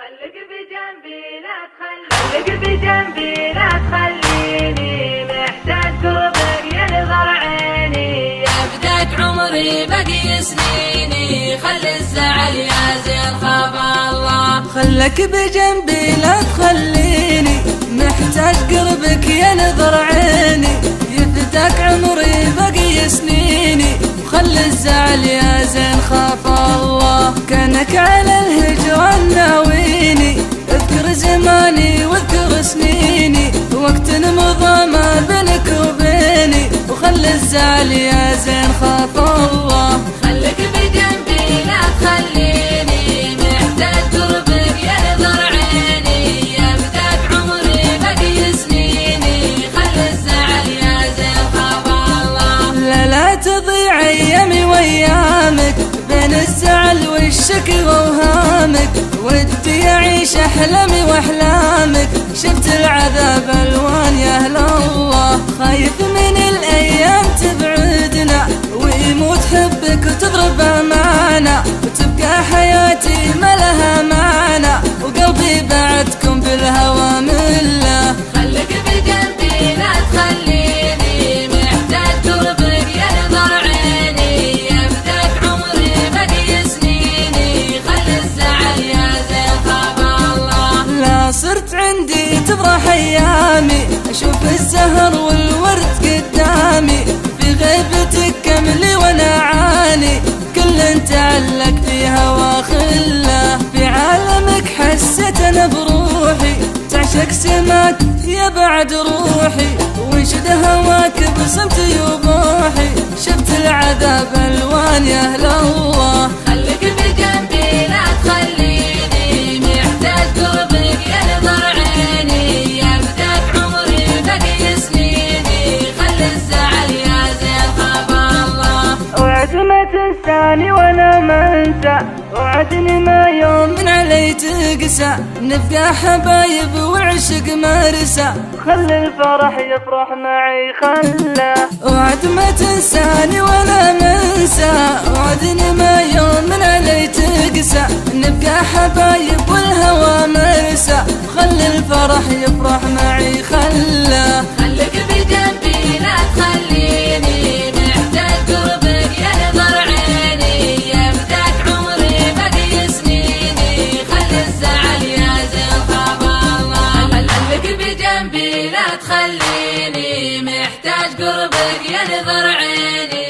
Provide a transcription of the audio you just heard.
خليك بجنبي لا تخليني محتاج قربك ينظر عيني. يا بداية عمري باقي سنيني خلي الزعل يا زين خاف الله. خلك بجنبي لا تخليني محتاج قربك ينظر عيني. يفداك عمري باقي سنيني وخلي الزعل يا زين خاف الله. كانك على الهجران ناويني اذكر زماني واذكر سنيني وقت مضى ما بينك وبيني وخلي الزعل يا زين خاف الله. خليك بجنبي لا تخليني محتاج قربك ينظر عيني. يا بداية عمري باقي سنيني خلي الزعل يا زين خاف الله. لا تضيع ايامي وايامك بين الزعل والشكوى وهامك. ودي اعيش احلامي واحلامك شفت العذاب الوان يا اهل الله. خايف من الايام تبعدنا ويموت حبك وتضرب امانه وتبقى حياتي ما لها معنى وقلبي بعدكم بالهوى مله. خليك بجنبي لا تخليني محتاج قربك ينظر عيني. يا بداية عمري باقي سنيني خلي الزعل يا زين خاف الله. لا صرت عندي تفرح ايامي اشوف الزهر والورد قدامي. في غيبتك كملي وانا اعاني كل تعلق في هوا خله. في عالمك حسيت انا بروحي تعشق سماك يا بعد روحي. وانشد هواك بصمتي وبوحي شفت العذاب الوان يا اهل الله. خليك بجنبي لا تخليني محتاج قربك ينظر عيني. يا بداية عمري باقي سنيني خلي الزعل يا زين خاف الله. وعد ما تنساني وانا ما انسى وعدني ما يوم من علي تقسى. نبقى حبايب والعشق مرسى خلي الفرح يفرح معي خله. وعد ما تنساني وانا ما انسى وعدني ما يوم من علي تقسى. نبقى حبايب والهوى مرسى خلي الفرح يفرح معي خله. خليك بجنبي لا تخليني محتاج قربك ينظر عيني. يا بداية عمري باقي سنيني خلي الزعل يا زين خاف الله. خليك بجنبي لا تخليني محتاج قربك ينظر عيني.